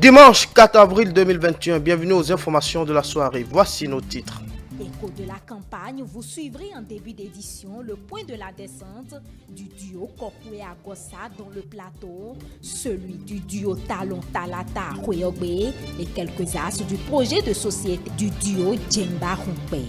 Dimanche 4 avril 2021, bienvenue aux informations de la soirée. Voici nos titres. Écho de la campagne, vous suivrez en début d'édition le point de la descente du duo Kokwe-Agossa dans le plateau, celui du duo Talon Talata Kweogbe et quelques as du projet de société du duo Djemba Rumpe.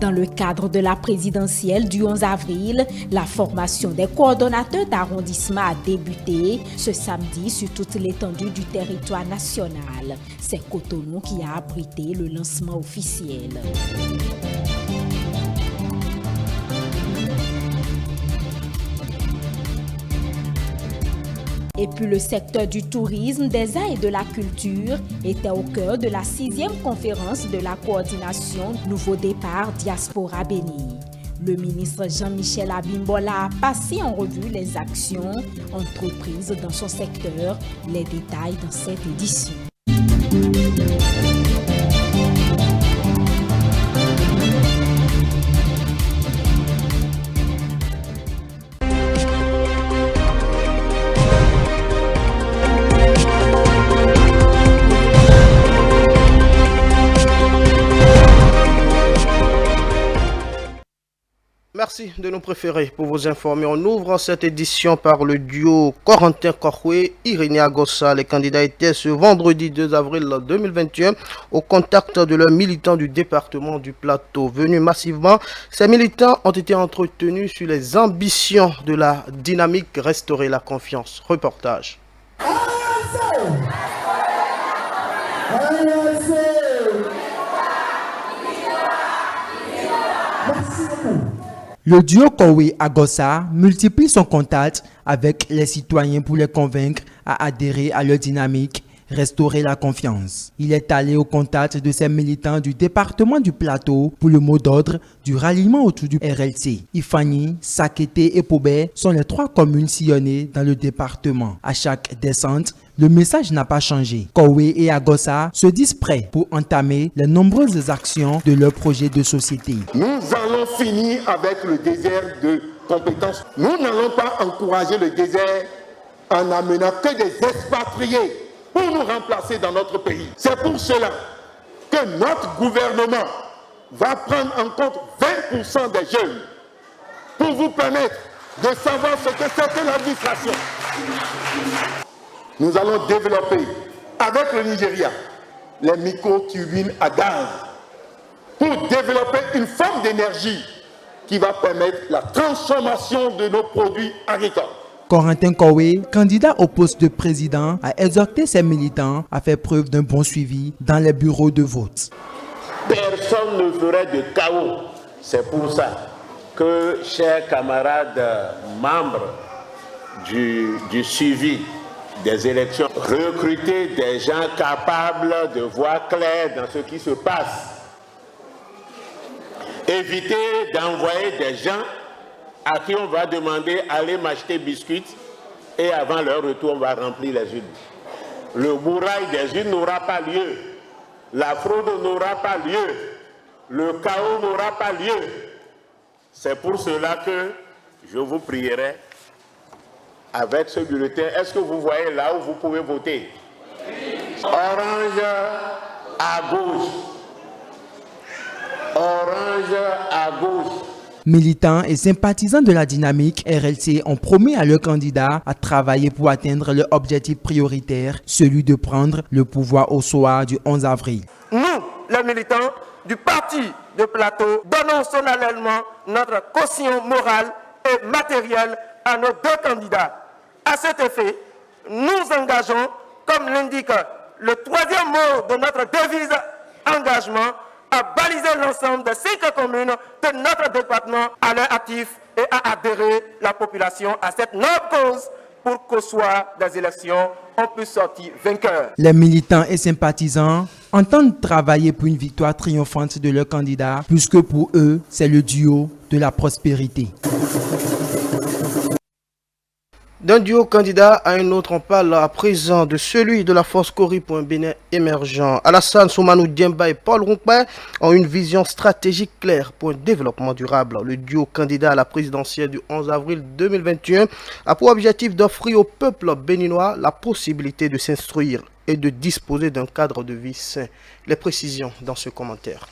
Dans le cadre de la présidentielle du 11 avril, la formation des coordonnateurs d'arrondissement a débuté ce samedi sur toute l'étendue du territoire national. C'est Cotonou qui a abrité le lancement officiel. Et puis le secteur du tourisme, des arts et de la culture était au cœur de la 6e conférence de la coordination Nouveau Départ Diaspora Béni. Le ministre Jean-Michel Abimbola a passé en revue les actions entreprises dans son secteur. Les détails dans cette édition. Merci de nous préférer pour vous informer. On ouvre cette édition par le duo Corentin Kokwe, Irénée Agossa. Les candidats étaient ce vendredi 2 avril 2021 au contact de leurs militants du département du Plateau. Venus massivement, ces militants ont été entretenus sur les ambitions de la dynamique Restaurer la confiance. Reportage. Le duo Kokwe-Agossa multiplie son contact avec les citoyens pour les convaincre à adhérer à leur dynamique, restaurer la confiance. Il est allé au contact de ces militants du département du Plateau pour le mot d'ordre du ralliement autour du RLC. Ifani, Sakété et Pobé sont les 3 communes sillonnées dans le département. À chaque descente, le message n'a pas changé. Kokwe et Agossa se disent prêts pour entamer les nombreuses actions de leur projet de société. Nous allons finir avec le désert de compétences. Nous n'allons pas encourager le désert en amenant que des expatriés pour nous remplacer dans notre pays. C'est pour cela que notre gouvernement va prendre en compte 20% des jeunes pour vous permettre de savoir ce que c'est que l'administration. Nous allons développer avec le Nigeria les micro-turbines à gaz pour développer une forme d'énergie qui va permettre la transformation de nos produits agricoles. Corentin Kokwe, candidat au poste de président, a exhorté ses militants à faire preuve d'un bon suivi dans les bureaux de vote. Personne ne ferait de chaos. C'est pour ça que, chers camarades membres du suivi des élections, recruter des gens capables de voir clair dans ce qui se passe. Éviter d'envoyer des gens à qui on va demander allez m'acheter biscuits et avant leur retour on va remplir les urnes. Le bourraille des urnes n'aura pas lieu, la fraude n'aura pas lieu, le chaos n'aura pas lieu. C'est pour cela que je vous prierai avec ce bulletin. Est-ce que vous voyez là où vous pouvez voter? Orange à gauche. Orange à gauche. Militants et sympathisants de la dynamique RLC ont promis à leurs candidats à travailler pour atteindre leur objectif prioritaire, celui de prendre le pouvoir au soir du 11 avril. Nous, les militants du parti de Plateau, donnons solennellement notre caution morale et matérielle à nos 2 candidats. À cet effet, nous engageons, comme l'indique le 3e mot de notre devise engagement, à baliser l'ensemble des 5 communes de notre département à leur actif et à adhérer la population à cette noble cause pour qu'au soir des élections, on puisse sortir vainqueur. Les militants et sympathisants entendent travailler pour une victoire triomphante de leur candidat, puisque pour eux, c'est le duo de la prospérité. D'un duo candidat à un autre, on parle à présent de celui de la force Cori pour un Bénin émergent. Alassane Soumanou Diemba et Paul Rompin ont une vision stratégique claire pour un développement durable. Le duo candidat à la présidentielle du 11 avril 2021 a pour objectif d'offrir au peuple béninois la possibilité de s'instruire et de disposer d'un cadre de vie sain. Les précisions dans ce commentaire.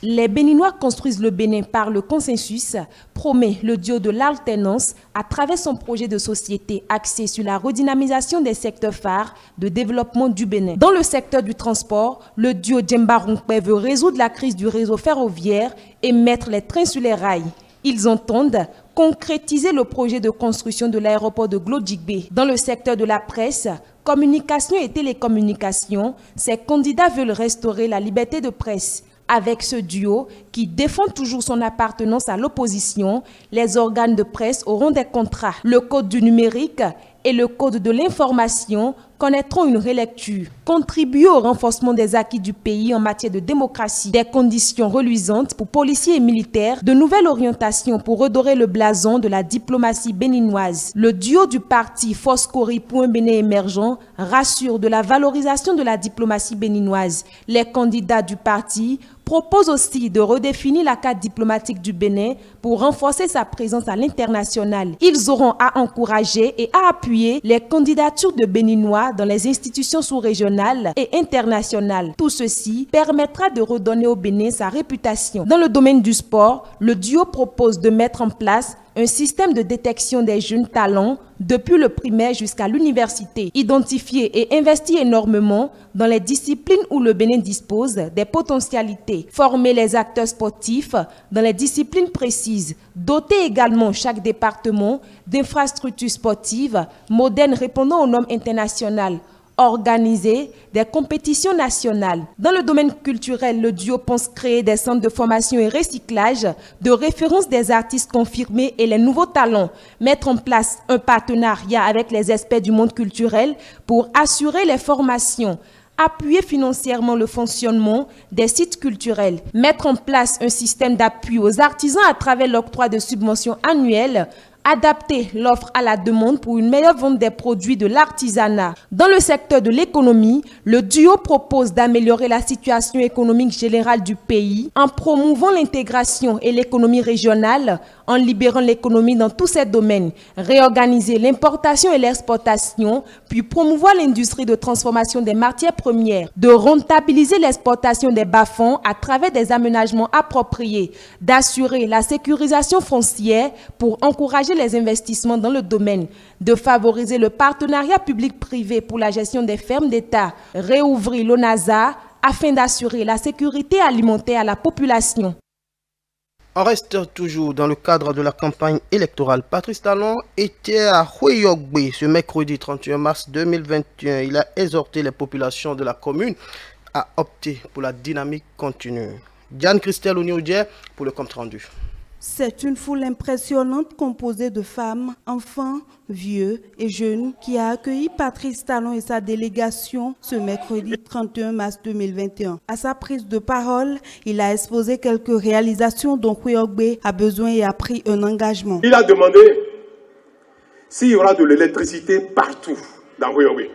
Les Béninois construisent le Bénin par le consensus, promet le duo de l'alternance à travers son projet de société axé sur la redynamisation des secteurs phares de développement du Bénin. Dans le secteur du transport, le duo Diemba Rompin veut résoudre la crise du réseau ferroviaire et mettre les trains sur les rails. Ils entendent concrétiser le projet de construction de l'aéroport de Glodjigbe. Dans le secteur de la presse, communication et télécommunications, ces candidats veulent restaurer la liberté de presse. Avec ce duo qui défend toujours son appartenance à l'opposition, les organes de presse auront des contrats. Le code du numérique et le code de l'information connaîtront une relecture. Contribuer au renforcement des acquis du pays en matière de démocratie, des conditions reluisantes pour policiers et militaires, de nouvelles orientations pour redorer le blason de la diplomatie béninoise. Le duo du parti Force Cori pour un Bénin émergent rassure de la valorisation de la diplomatie béninoise. Les candidats du parti proposent aussi de redéfinir la carte diplomatique du Bénin pour renforcer sa présence à l'international. Ils auront à encourager et à appuyer les candidatures de Béninois dans les institutions sous-régionales et internationales. Tout ceci permettra de redonner au Bénin sa réputation. Dans le domaine du sport, le duo propose de mettre en place un système de détection des jeunes talents depuis le primaire jusqu'à l'université. Identifier et investir énormément dans les disciplines où le Bénin dispose des potentialités. Former les acteurs sportifs dans les disciplines précises. Doter également chaque département d'infrastructures sportives modernes répondant aux normes internationales. Organiser des compétitions nationales. Dans le domaine culturel, le duo pense créer des centres de formation et recyclage, de référence des artistes confirmés et les nouveaux talents. Mettre en place un partenariat avec les experts du monde culturel pour assurer les formations. Appuyer financièrement le fonctionnement des sites culturels. Mettre en place un système d'appui aux artisans à travers l'octroi de subventions annuelles. Adapter l'offre à la demande pour une meilleure vente des produits de l'artisanat. Dans le secteur de l'économie, le duo propose d'améliorer la situation économique générale du pays en promouvant l'intégration et l'économie régionale, en libérant l'économie dans tous ces domaines, réorganiser l'importation et l'exportation, puis promouvoir l'industrie de transformation des matières premières, de rentabiliser l'exportation des bas-fonds à travers des aménagements appropriés, d'assurer la sécurisation foncière pour encourager les investissements dans le domaine, de favoriser le partenariat public-privé pour la gestion des fermes d'État, réouvrir l'ONASA afin d'assurer la sécurité alimentaire à la population. On reste toujours dans le cadre de la campagne électorale. Patrice Talon était à Houeyogbe ce mercredi 31 mars 2021. Il a exhorté les populations de la commune à opter pour la dynamique continue. Diane Christelle Ounioudier pour le compte rendu. C'est une foule impressionnante composée de femmes, enfants, vieux et jeunes qui a accueilli Patrice Talon et sa délégation ce mercredi 31 mars 2021. À sa prise de parole, il a exposé quelques réalisations dont Houeyogbe a besoin et a pris un engagement. Il a demandé s'il y aura de l'électricité partout dans Houeyogbe.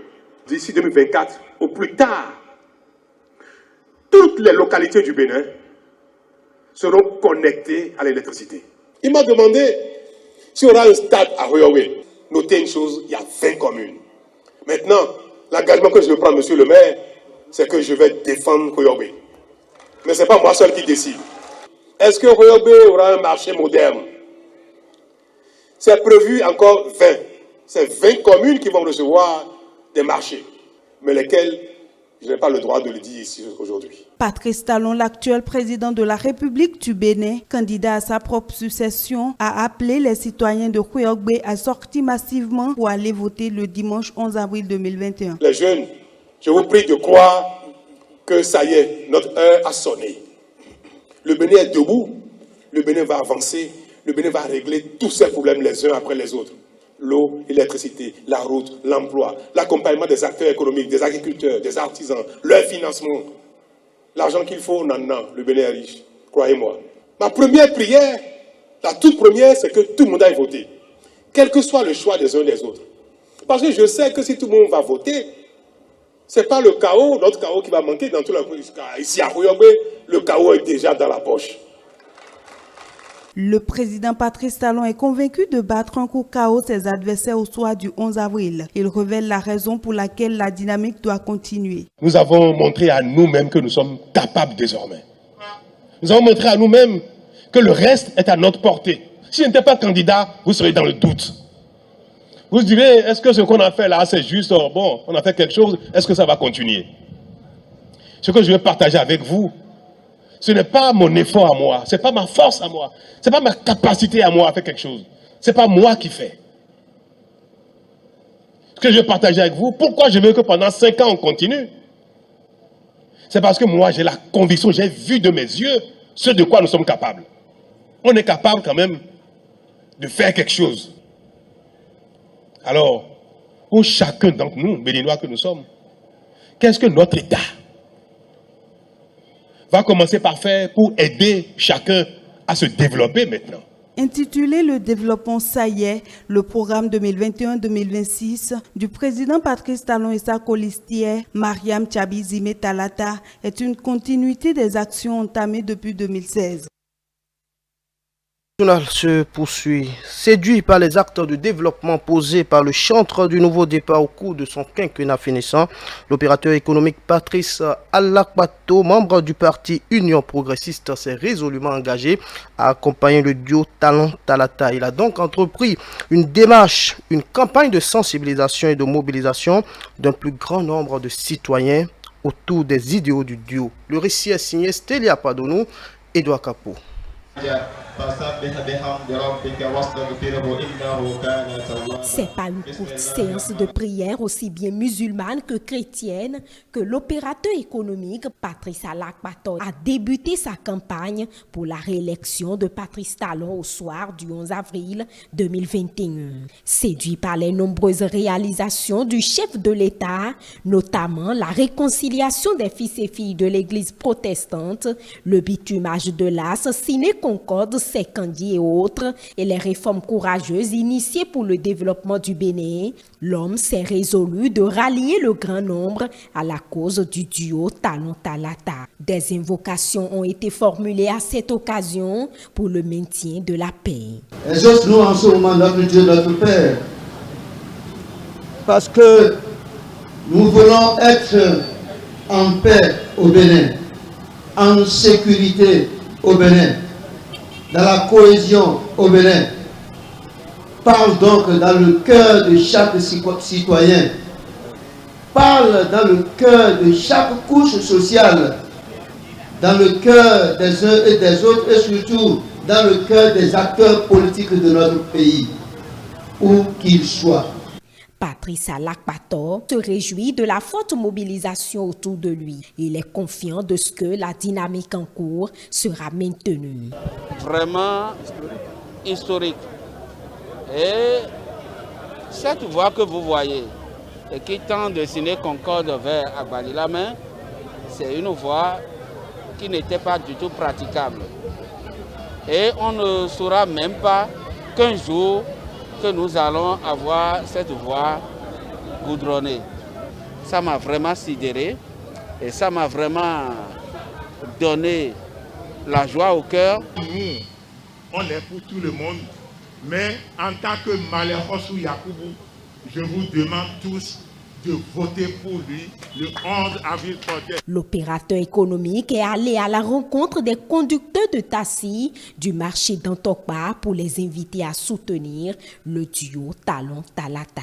D'ici 2024, au plus tard, toutes les localités du Bénin seront connectés à l'électricité. Il m'a demandé s'il y aura un stade à Houeyogbe. Notez une chose, il y a 20 communes. Maintenant, l'engagement que je veux prendre, monsieur le maire, c'est que je vais défendre Houeyogbe. Mais ce n'est pas moi seul qui décide. Est-ce que Houeyogbe aura un marché moderne? C'est prévu encore 20. C'est 20 communes qui vont recevoir des marchés, mais lesquels je n'ai pas le droit de le dire ici aujourd'hui. Patrice Talon, l'actuel président de la République du Bénin, candidat à sa propre succession, a appelé les citoyens de Houeyogbe à sortir massivement pour aller voter le dimanche 11 avril 2021. Les jeunes, je vous prie de croire que ça y est, notre heure a sonné. Le Bénin est debout, le Bénin va avancer, le Bénin va régler tous ses problèmes les uns après les autres. L'eau, l'électricité, la route, l'emploi, l'accompagnement des acteurs économiques, des agriculteurs, des artisans, leur financement. L'argent qu'il faut, on en a. Le Bénin est riche, croyez-moi. Ma première prière, la toute première, c'est que tout le monde aille voter. quel que soit le choix des uns des autres. Parce que je sais que si tout le monde va voter, ce n'est pas le chaos, notre chaos qui va manquer dans tout le monde. Ici à Royaume, le chaos est déjà dans la poche. Le président Patrice Talon est convaincu de battre un coup KO ses adversaires au soir du 11 avril. Il révèle la raison pour laquelle la dynamique doit continuer. Nous avons montré à nous-mêmes que nous sommes capables désormais. Nous avons montré à nous-mêmes que le reste est à notre portée. Si je n'étais pas candidat, vous serez dans le doute. Vous direz, est-ce que ce qu'on a fait là, c'est juste, bon, on a fait quelque chose, est-ce que ça va continuer? Ce que je vais partager avec vous, ce n'est pas mon effort à moi, ce n'est pas ma force à moi, ce n'est pas ma capacité à moi à faire quelque chose. Ce n'est pas moi qui fais. Ce que je vais partager avec vous, pourquoi je veux que pendant 5 ans on continue? C'est parce que moi j'ai la conviction, j'ai vu de mes yeux ce de quoi nous sommes capables. On est capable quand même de faire quelque chose. Alors, pour chacun d'entre nous, Béninois que nous sommes, qu'est-ce que notre État va commencer par faire pour aider chacun à se développer maintenant? Intitulé Le développement, ça y est, le programme 2021-2026 du président Patrice Talon et sa colistière Mariam Tchabi Zime Talata est une continuité des actions entamées depuis 2016. Le journal se poursuit. Séduit par les actes de développement posés par le chantre du nouveau départ au cours de son quinquennat finissant, l'opérateur économique Patrice Alakpato, membre du parti Union Progressiste, s'est résolument engagé à accompagner le duo Talon-Talata. Il a donc entrepris une démarche, une campagne de sensibilisation et de mobilisation d'un plus grand nombre de citoyens autour des idéaux du duo. Le récit est signé Stélia Padonou, Edouard Capot. C'est pas une courte séance de prière aussi bien musulmane que chrétienne que l'opérateur économique Patrice Alakpato a débuté sa campagne pour la réélection de Patrice Talon au soir du 11 avril 2021. Séduit par les nombreuses réalisations du chef de l'État, notamment la réconciliation des fils et filles de l'église protestante, le bitumage de l'As, Ciné Concorde, Sécandi et autres, et les réformes courageuses initiées pour le développement du Bénin, l'homme s'est résolu de rallier le grand nombre à la cause du duo Talon-Talata. Des invocations ont été formulées à cette occasion pour le maintien de la paix. Exauce-nous en ce moment, notre Dieu, notre Père, parce que nous voulons être en paix au Bénin, en sécurité au Bénin, dans la cohésion au Bénin. Parle donc dans le cœur de chaque citoyen. Parle dans le cœur de chaque couche sociale, dans le cœur des uns et des autres, et surtout dans le cœur des acteurs politiques de notre pays, où qu'ils soient. Patrice Alakpato se réjouit de la forte mobilisation autour de lui. Il est confiant de ce que la dynamique en cours sera maintenue. Vraiment historique. Et cette voie que vous voyez et qui tend de Ciné Concorde vers Agbali-la-Main, c'est une voie qui n'était pas du tout praticable. Et on ne saura même pas qu'un jour que nous allons avoir cette voie goudronnée. Ça m'a vraiment sidéré et ça m'a vraiment donné la joie au cœur. Nous, on est pour tout le monde, mais en tant que Malekosou Yakoubou, je vous demande tous de voter pour lui le 11 avril prochain. L'opérateur économique est allé à la rencontre des conducteurs de taxi du marché d'Antokpa pour les inviter à soutenir le duo Talon-Talata.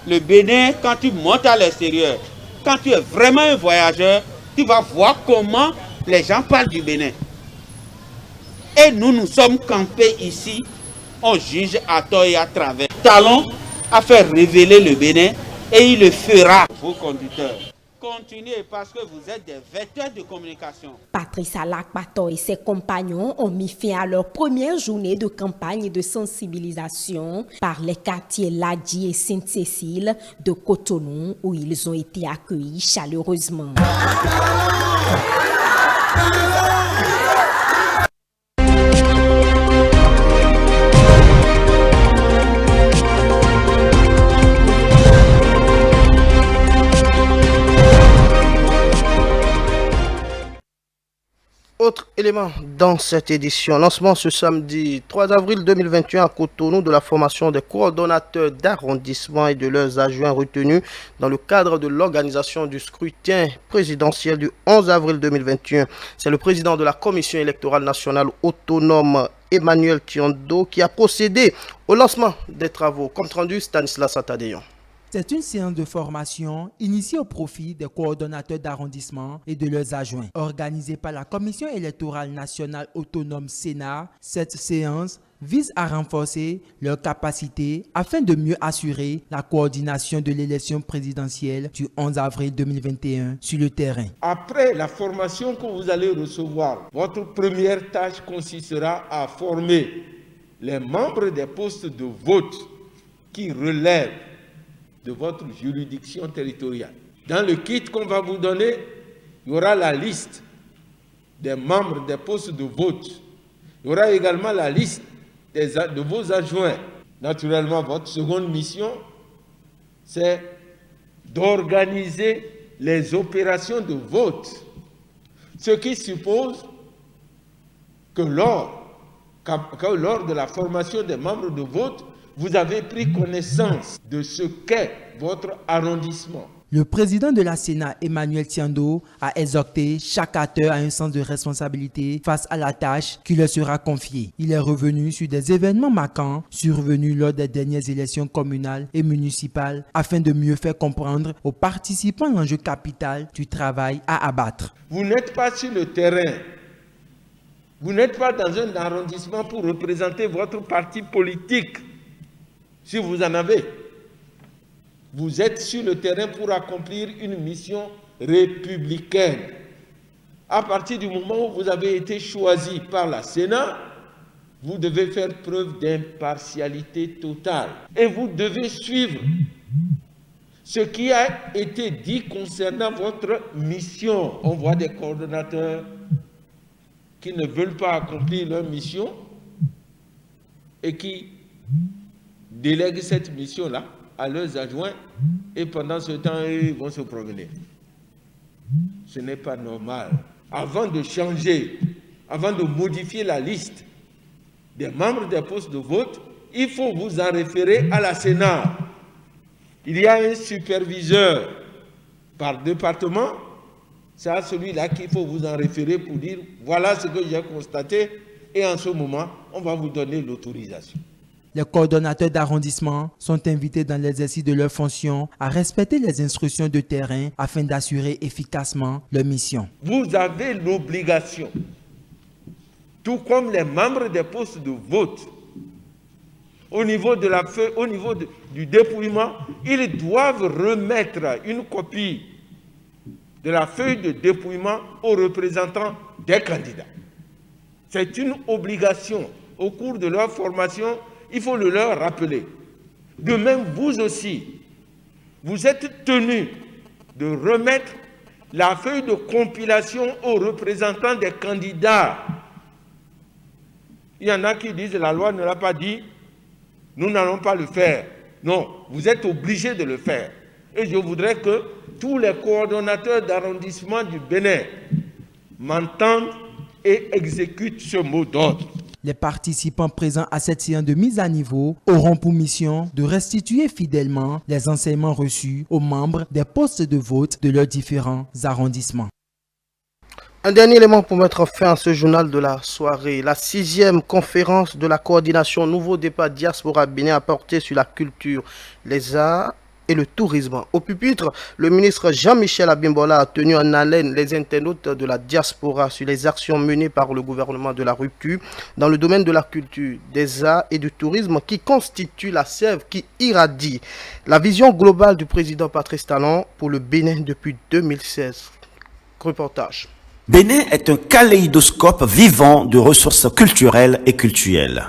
Le Bénin, quand tu montes à l'extérieur, quand tu es vraiment un voyageur, tu vas voir comment les gens parlent du Bénin. Et nous, nous sommes campés ici, on juge à tort et à travers. Talon a fait révéler le Bénin et il le fera. Vos conducteurs, continuez parce que vous êtes des vecteurs de communication. Patrice Alakpato et ses compagnons ont mis fin à leur première journée de campagne et de sensibilisation par les quartiers Ladi et Sainte-Cécile de Cotonou où ils ont été accueillis chaleureusement. Éléments dans cette édition. Lancement ce samedi 3 avril 2021 à Cotonou de la formation des coordonnateurs d'arrondissement et de leurs adjoints retenus dans le cadre de l'organisation du scrutin présidentiel du 11 avril 2021. C'est le président de la Commission électorale nationale autonome, Emmanuel Tiando, qui a procédé au lancement des travaux. Compte rendu Stanislas Atadeyon. C'est une séance de formation initiée au profit des coordonnateurs d'arrondissement et de leurs adjoints. Organisée par la Commission électorale nationale autonome Sénat, cette séance vise à renforcer leurs capacités afin de mieux assurer la coordination de l'élection présidentielle du 11 avril 2021 sur le terrain. Après la formation que vous allez recevoir, votre première tâche consistera à former les membres des postes de vote qui relèvent de votre juridiction territoriale. Dans le kit qu'on va vous donner, il y aura la liste des membres des postes de vote. Il y aura également la liste de vos adjoints. Naturellement, votre seconde mission, c'est d'organiser les opérations de vote. Ce qui suppose que lors de la formation des membres de vote, vous avez pris connaissance de ce qu'est votre arrondissement. Le président de la Sénat, Emmanuel Tiando, a exhorté chaque acteur à un sens de responsabilité face à la tâche qui leur sera confiée. Il est revenu sur des événements marquants survenus lors des dernières élections communales et municipales afin de mieux faire comprendre aux participants l'enjeu capital du travail à abattre. Vous n'êtes pas sur le terrain. Vous n'êtes pas dans un arrondissement pour représenter votre parti politique. Si vous en avez, vous êtes sur le terrain pour accomplir une mission républicaine. À partir du moment où vous avez été choisi par la Sénat, vous devez faire preuve d'impartialité totale. Et vous devez suivre ce qui a été dit concernant votre mission. On voit des coordonnateurs qui ne veulent pas accomplir leur mission et qui délèguent cette mission-là à leurs adjoints et pendant ce temps, ils vont se promener. Ce n'est pas normal. Avant de changer, avant de modifier la liste des membres des postes de vote, il faut vous en référer à la Sénat. Il y a un superviseur par département, c'est à celui-là qu'il faut vous en référer pour dire voilà ce que j'ai constaté et en ce moment, on va vous donner l'autorisation. Les coordonnateurs d'arrondissement sont invités dans l'exercice de leurs fonctions à respecter les instructions de terrain afin d'assurer efficacement leur mission. Vous avez l'obligation, tout comme les membres des postes de vote, au niveau de la feuille, au niveau du dépouillement, ils doivent remettre une copie de la feuille de dépouillement aux représentants des candidats. C'est une obligation. Au cours de leur formation, il faut le leur rappeler. De même, vous aussi, vous êtes tenus de remettre la feuille de compilation aux représentants des candidats. Il y en a qui disent la loi ne l'a pas dit, nous n'allons pas le faire. Non, vous êtes obligés de le faire. Et je voudrais que tous les coordonnateurs d'arrondissement du Bénin m'entendent et exécutent ce mot d'ordre. Les participants présents à cette séance de mise à niveau auront pour mission de restituer fidèlement les enseignements reçus aux membres des postes de vote de leurs différents arrondissements. Un dernier élément pour mettre fin à ce journal de la soirée. La 6e conférence de la coordination Nouveau Départ Diaspora Bénin a porté sur la culture, les arts et le tourisme. Au pupitre, le ministre Jean-Michel Abimbola a tenu en haleine les internautes de la diaspora sur les actions menées par le gouvernement de la rupture dans le domaine de la culture, des arts et du tourisme qui constitue la sève qui irradie la vision globale du président Patrice Talon pour le Bénin depuis 2016. Reportage. Bénin est un kaléidoscope vivant de ressources culturelles et cultuelles.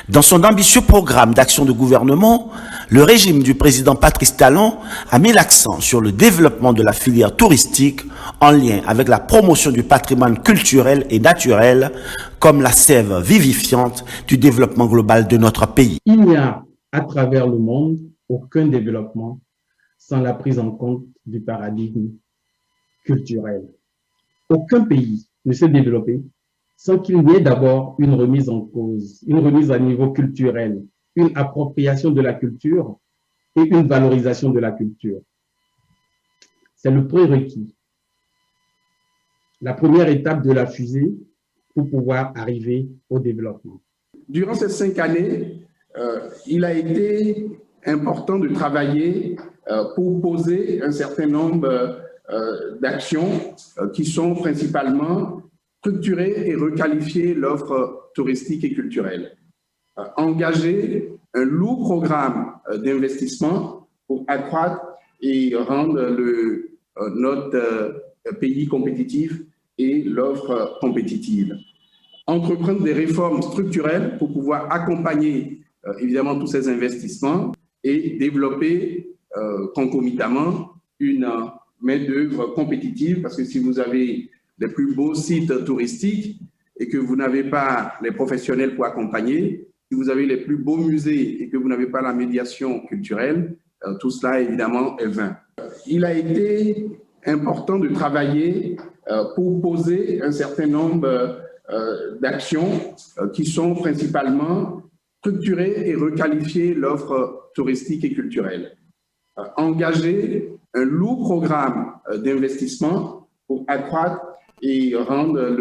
Dans son ambitieux programme d'action de gouvernement, le régime du président Patrice Talon a mis l'accent sur le développement de la filière touristique en lien avec la promotion du patrimoine culturel et naturel comme la sève vivifiante du développement global de notre pays. Il n'y a à travers le monde aucun développement sans la prise en compte du paradigme culturel. Aucun pays ne s'est développé sans qu'il y ait d'abord une remise en cause, une remise à niveau culturel, une appropriation de la culture et une valorisation de la culture. C'est le prérequis, la première étape de la fusée pour pouvoir arriver au développement. Durant ces 5 années, il a été important de travailler pour poser un certain nombre d'actions qui sont principalement structurer et requalifier l'offre touristique et culturelle. Engager un lourd programme d'investissement pour accroître et rendre notre pays compétitif et l'offre compétitive. Entreprendre des réformes structurelles pour pouvoir accompagner évidemment tous ces investissements et développer concomitamment une main-d'œuvre compétitive, parce que si vous avez les plus beaux sites touristiques et que vous n'avez pas les professionnels pour accompagner, si vous avez les plus beaux musées et que vous n'avez pas la médiation culturelle, tout cela évidemment est vain. Il a été important de travailler pour poser un certain nombre d'actions qui sont principalement structurer et requalifier l'offre touristique et culturelle. Engager un lourd programme d'investissement pour accroître et rendre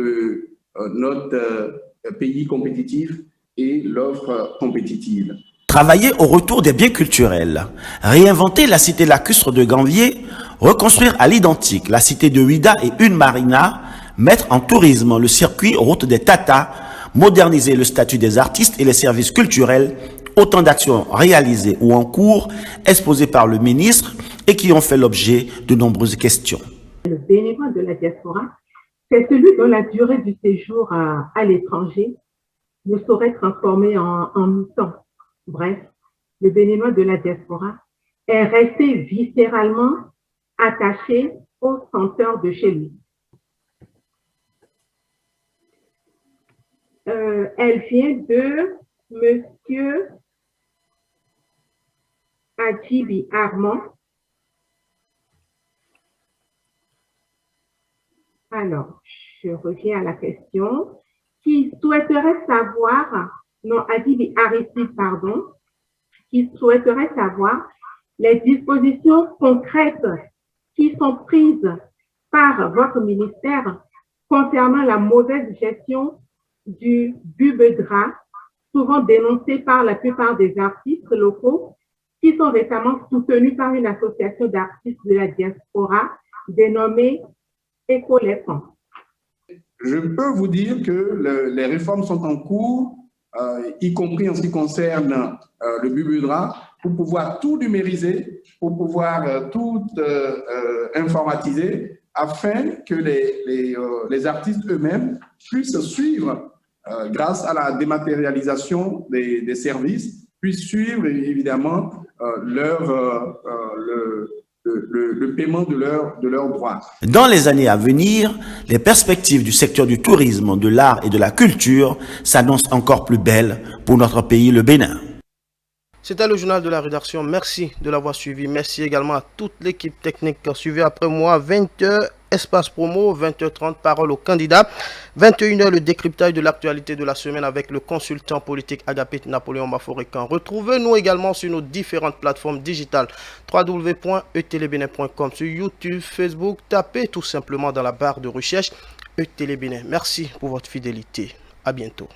notre pays compétitif et l'offre compétitive. Travailler au retour des biens culturels, réinventer la cité lacustre de Ganvier, reconstruire à l'identique la cité de Huida et une marina, mettre en tourisme le circuit route des Tata, moderniser le statut des artistes et les services culturels, autant d'actions réalisées ou en cours, exposées par le ministre et qui ont fait l'objet de nombreuses questions. Le bénévole de la diaspora, c'est celui dont la durée du séjour à l'étranger ne saurait transformer en mi-temps. Bref, le bénévole de la diaspora est resté viscéralement attaché aux senteurs de chez lui. Elle vient de Monsieur Adjibi Armand. Alors, je reviens à la question. Qui souhaiterait savoir, non, Adjibi Aristide, pardon, qui souhaiterait savoir les dispositions concrètes qui sont prises par votre ministère concernant la mauvaise gestion du bubedra, souvent dénoncé par la plupart des artistes locaux qui sont récemment soutenus par une association d'artistes de la diaspora dénommée Écoléphant. Je peux vous dire que les réformes sont en cours, y compris en ce qui concerne le bubedra, pour pouvoir tout numériser, pour pouvoir tout informatiser, afin que les artistes œufs-mêmes puissent suivre, grâce à la dématérialisation des services, puissent suivre évidemment le paiement de leurs droits. Dans les années à venir, les perspectives du secteur du tourisme, de l'art et de la culture s'annoncent encore plus belles pour notre pays, le Bénin. C'était le journal de la rédaction. Merci de l'avoir suivi. Merci également à toute l'équipe technique. Suivez après moi 20h, espace promo, 20h30, parole aux candidats. 21h, le décryptage de l'actualité de la semaine avec le consultant politique Agapit Napoléon Baforécan. Retrouvez-nous également sur nos différentes plateformes digitales www.etelebénin.com, sur YouTube, Facebook. Tapez tout simplement dans la barre de recherche ETélébénin. Merci pour votre fidélité. À bientôt.